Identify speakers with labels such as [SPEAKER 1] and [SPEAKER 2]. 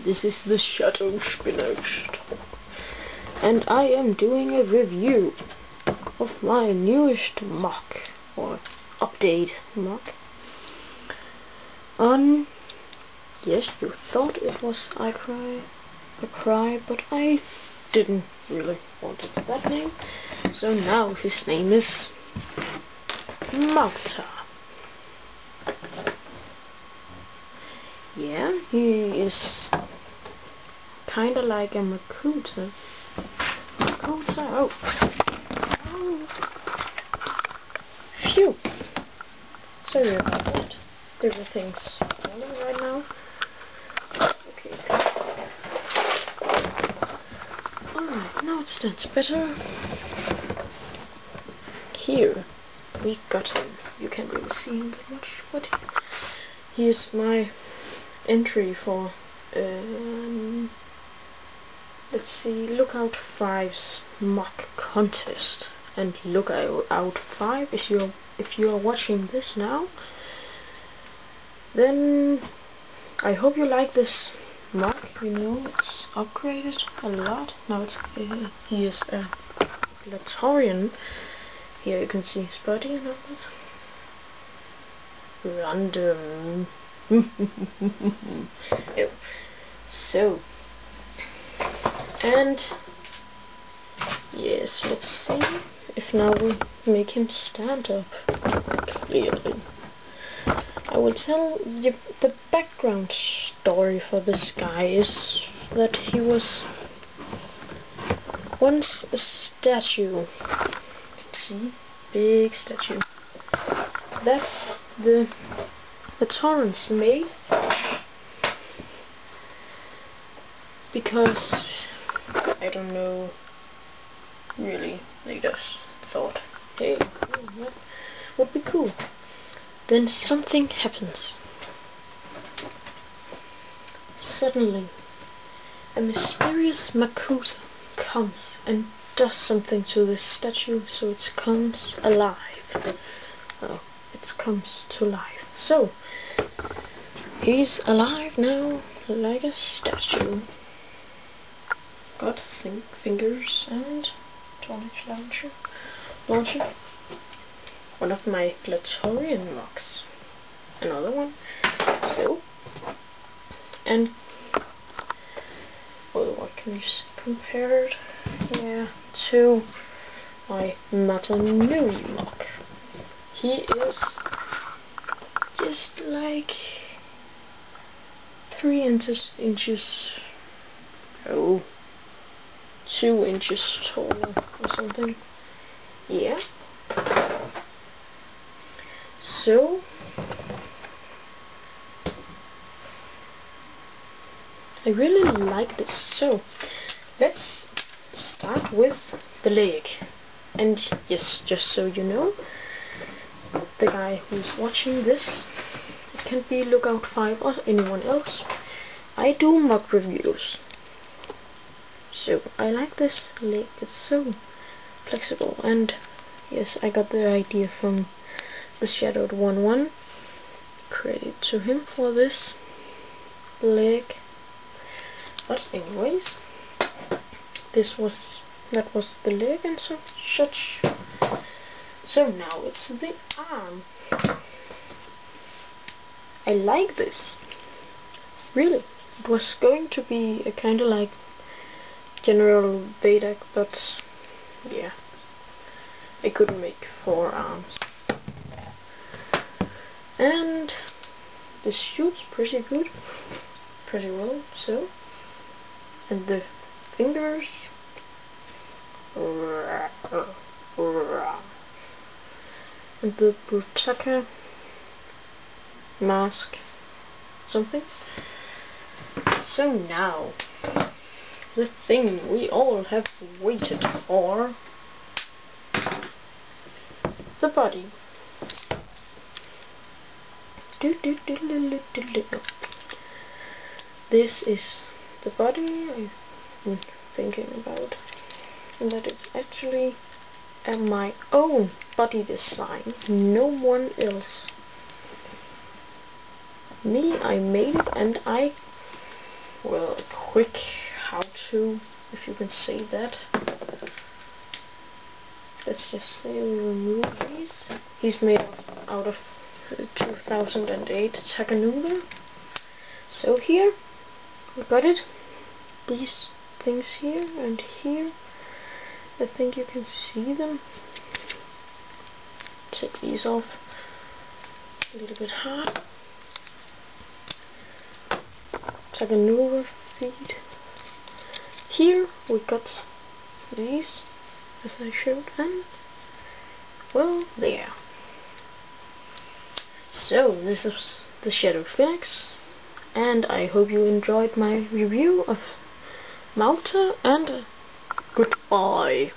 [SPEAKER 1] this is the Shadow Spinach Talk, and I am doing a review of my newest mock, or update mock, on, yes, you thought it was I Cry, but I didn't really want it that name, so now his name is Malta. Yeah, he is kinda like a Makuta. Oh. Phew. Sorry about that. Everything's falling right now. Okay. Alright, now it stands better. Here we got him. You can't really see him that much, but he is my entry for let's see, Lookout 5's mock contest. And Lookout 5 is if you are watching this now, then I hope you like this mock. You know, it's upgraded a lot. Now it's he is a Latorian. Here you can see his body and all that. Random. Oh. So, and yes, let's see if now we make him stand up clearly. I will tell you the background story for this guy is that he was once a statue. Let's see, big statue. That's the Torrents made because I don't know, really, they just thought, hey, that would be cool. Then something happens. Suddenly, a mysterious Makuta comes and does something to this statue, so it comes alive. Oh, it comes to life. So, he's alive now, like a statue. Got fingers and tornage launcher. One of my Latorian mocks. Another one. So, and well, what can you compare it? Yeah, to my Matanui mock. He is just like 3 inches. Oh. 2 inches tall or something. Yeah. So I really like this. So let's start with the leg. And yes, just so you know, the guy who's watching this, it can be Lookout 5 or anyone else, I do mock reviews. So I like this leg, it's so flexible, and yes, I got the idea from the Shadowed 1-1. Credit to him for this leg. But anyways, that was the leg and such. So now it's the arm. I like this. Really, it was going to be a kinda like General Vadak, but yeah, I couldn't make 4 arms. And this shoots pretty good, pretty well, so. And the fingers, and the Brutaka mask, something. So now, the thing we all have waited for, the body. This is the body I've been thinking about, and that it's actually my own body design, no one else. Me, I made it, and I well, a quick how-to, if you can say that. Let's just say we remove these. He's made out of 2008 Takenouva. So here, we got it. These things here and here. I think you can see them. Take these off. A little bit hard. Takenouva feet. Here we got these, as I showed, and well, there. So this is the Shadow Phoenix, and I hope you enjoyed my review of Malta, and goodbye.